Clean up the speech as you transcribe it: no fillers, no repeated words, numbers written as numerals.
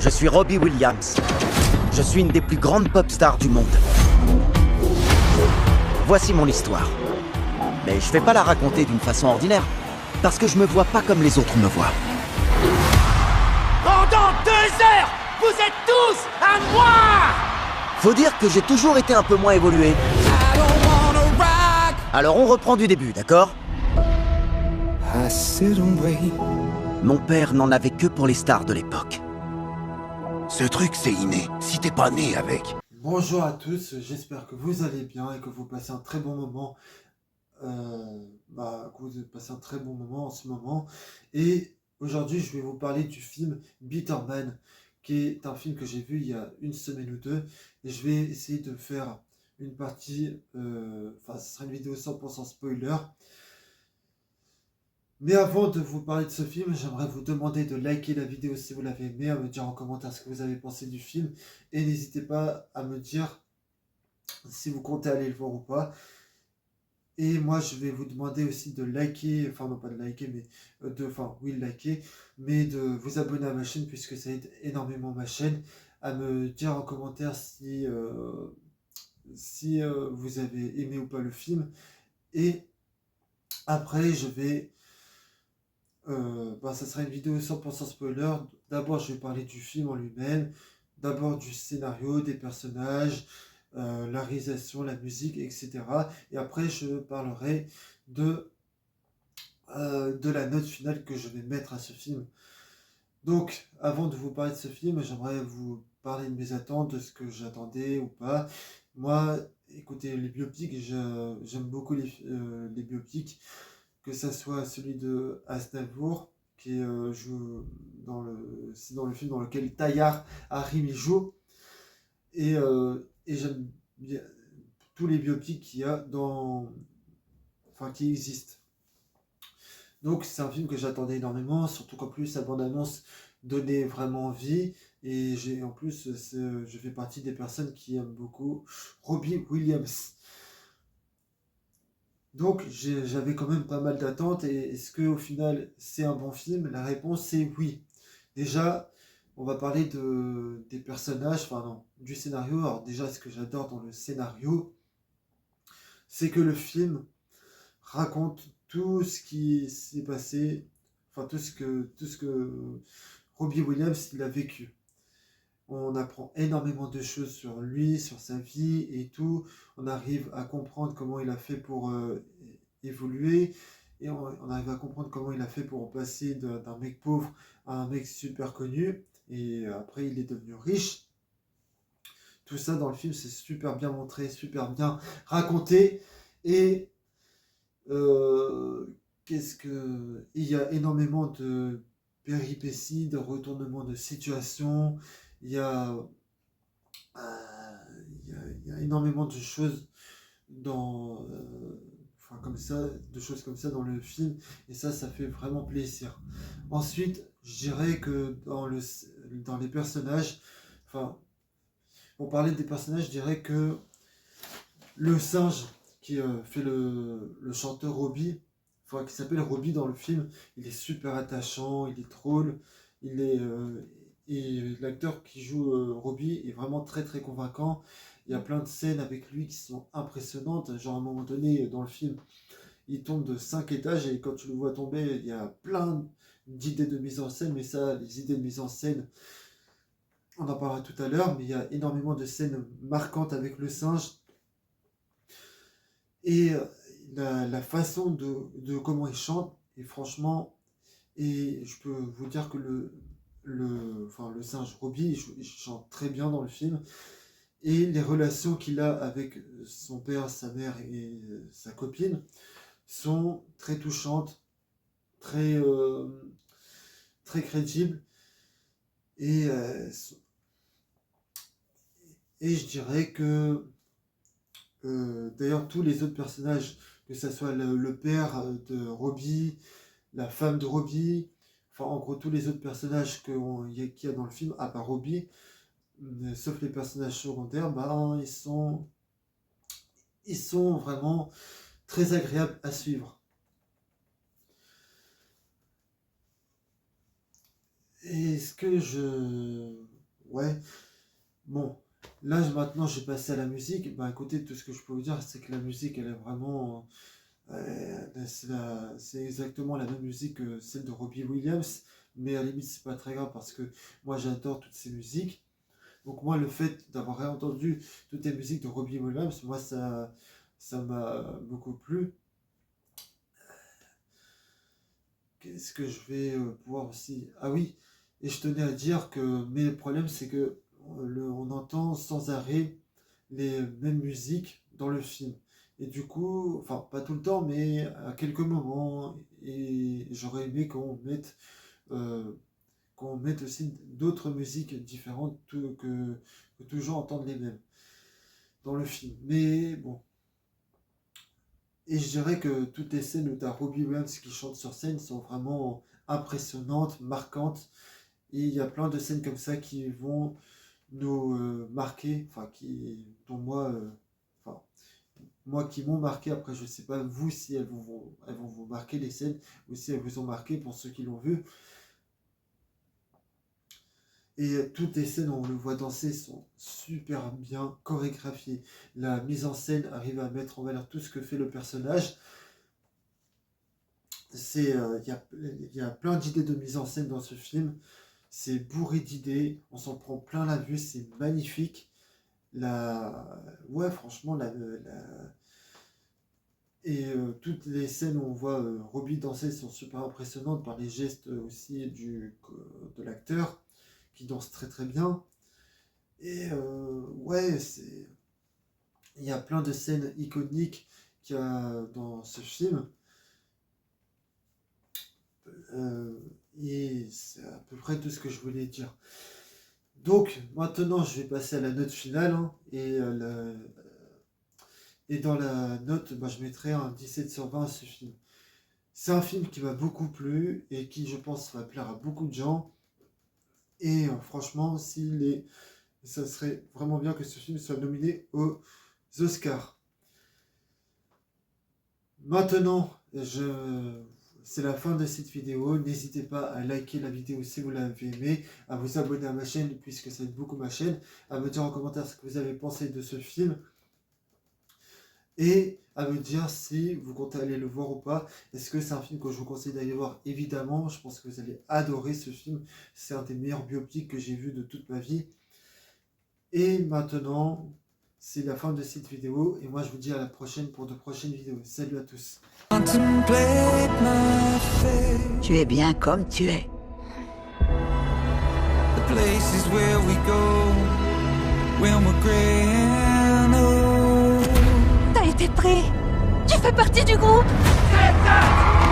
Je suis Robbie Williams. Je suis une des plus grandes pop stars du monde. Voici mon histoire. Mais je vais pas la raconter d'une façon ordinaire, parce que je me vois pas comme les autres me voient. Pendant 2 heures, vous êtes tous à moi! Faut dire que j'ai toujours été un peu moins évolué. Alors on reprend du début, d'accord? Mon père n'en avait que pour les stars de l'époque. Ce truc, c'est inné. Si t'es pas né avec. Bonjour à tous, j'espère que vous allez bien et que vous passez un très bon moment. Que vous passez un très bon moment en ce moment. Et aujourd'hui, je vais vous parler du film Bitter Man, qui est un film que j'ai vu il y a une semaine ou deux. Et je vais essayer de faire une partie, ce sera une vidéo 100% spoiler. Mais avant de vous parler de ce film, j'aimerais vous demander de liker la vidéo si vous l'avez aimé, à me dire en commentaire ce que vous avez pensé du film. Et n'hésitez pas à me dire si vous comptez aller le voir ou pas. Et moi, je vais vous demander aussi de liker, enfin non pas de liker, mais liker, mais de vous abonner à ma chaîne puisque ça aide énormément ma chaîne. À me dire en commentaire si vous avez aimé ou pas le film. Et après, je vais... ça sera une vidéo 100% spoiler. D'abord, je vais parler du film en lui-même, d'abord du scénario, des personnages, la réalisation, la musique, etc. Et après, je parlerai de la note finale que je vais mettre à ce film. Donc, avant de vous parler de ce film, j'aimerais vous parler de mes attentes, de ce que j'attendais ou pas. Moi, écoutez, les biopics, j'aime beaucoup les biopics, que ça soit celui de Aznavour, qui joue c'est dans le film dans lequel Tayar Harim y joue, et j'aime bien tous les biopics qu'il y a qui existent. Donc c'est un film que j'attendais énormément, surtout qu'en plus la bande-annonce donnait vraiment envie, et je fais partie des personnes qui aiment beaucoup Robbie Williams. Donc j'avais quand même pas mal d'attentes, et est-ce que au final c'est un bon film? La réponse est oui. Déjà, on va parler des personnages, du scénario. Alors déjà, ce que j'adore dans le scénario, c'est que le film raconte tout ce qui s'est passé, tout ce que Robbie Williams il a vécu. On apprend énormément de choses sur lui, sur sa vie et tout. On arrive à comprendre comment il a fait pour évoluer. Et on arrive à comprendre comment il a fait pour passer d'un mec pauvre à un mec super connu. Et après, il est devenu riche. Tout ça dans le film, c'est super bien montré, super bien raconté. Et il y a énormément de péripéties, de retournements de situation. Il y a énormément de choses de choses comme ça dans le film, et ça fait vraiment plaisir. Ensuite, je dirais que dans les personnages, pour parler des personnages, je dirais que le singe qui fait le chanteur Robbie, qui s'appelle Robbie dans le film, il est super attachant, il est drôle, et l'acteur qui joue Robbie est vraiment très très convaincant. Il y a plein de scènes avec lui qui sont impressionnantes. Genre à un moment donné dans le film, il tombe de 5 étages, et quand tu le vois tomber, il y a plein d'idées de mise en scène. Mais ça, les idées de mise en scène, on en parlera tout à l'heure. Mais il y a énormément de scènes marquantes avec le singe. Et la façon de comment il chante, et franchement, et je peux vous dire que le singe Robbie, il chante très bien dans le film. Et les relations qu'il a avec son père, sa mère et sa copine sont très touchantes, très, très crédibles. Et, et je dirais que, d'ailleurs, tous les autres personnages, que ce soit le père de Robbie, la femme de Robbie, en gros tous les autres personnages qu'il y a dans le film, à part Robbie, sauf les personnages secondaires, ils sont vraiment très agréables à suivre. Et ce que je ouais. Bon, là maintenant je vais passer à la musique. Bah écoutez, tout ce que je peux vous dire, c'est que la musique, elle est vraiment... c'est exactement la même musique que celle de Robbie Williams, mais à la limite c'est pas très grave parce que moi j'adore toutes ces musiques. Donc moi le fait d'avoir réentendu toutes les musiques de Robbie Williams, moi ça m'a beaucoup plu. Qu'est-ce que je vais pouvoir aussi... Ah oui, et je tenais à dire que... Mais le problème c'est que on entend sans arrêt les mêmes musiques dans le film. Et du coup, enfin pas tout le temps, mais à quelques moments, et j'aurais aimé euh, qu'on mette aussi d'autres musiques différentes que toujours entendre les mêmes dans le film. Mais bon, et je dirais que toutes les scènes où tu as Robbie Williams qui chante sur scène sont vraiment impressionnantes, marquantes, et il y a plein de scènes comme ça qui vont nous marquer, enfin dont enfin, moi qui m'ont marqué. Après je sais pas vous si elles vont vous marquer les scènes, ou si elles vous ont marqué pour ceux qui l'ont vu. Et toutes les scènes où on le voit danser sont super bien chorégraphiées. La mise en scène arrive à mettre en valeur tout ce que fait le personnage. Il y a plein d'idées de mise en scène dans ce film. C'est bourré d'idées, on s'en prend plein la vue, c'est magnifique. Ouais, franchement, toutes les scènes où on voit Robbie danser sont super impressionnantes par les gestes aussi de l'acteur qui danse très très bien. Et ouais, il y a plein de scènes iconiques qu'il y a dans ce film. Et c'est à peu près tout ce que je voulais dire. Donc maintenant je vais passer à la note finale, hein, et dans la note, bah, je mettrai un 17 sur 20 à ce film. C'est un film qui m'a beaucoup plu et qui, je pense, va plaire à beaucoup de gens. Et franchement, ça serait vraiment bien que ce film soit nominé aux Oscars. Maintenant, c'est la fin de cette vidéo. N'hésitez pas à liker la vidéo si vous l'avez aimé, à vous abonner à ma chaîne puisque ça aide beaucoup ma chaîne, à me dire en commentaire ce que vous avez pensé de ce film et à me dire si vous comptez aller le voir ou pas. Est-ce que c'est un film que je vous conseille d'aller voir? Évidemment, je pense que vous allez adorer ce film. C'est un des meilleurs biopics que j'ai vu de toute ma vie. Et maintenant, c'est la fin de cette vidéo et moi je vous dis à la prochaine pour de prochaines vidéos. Salut à tous. Tu es bien comme tu es. The places where we go when we're gray and old. T'as été pris. Tu fais partie du groupe. C'est ça.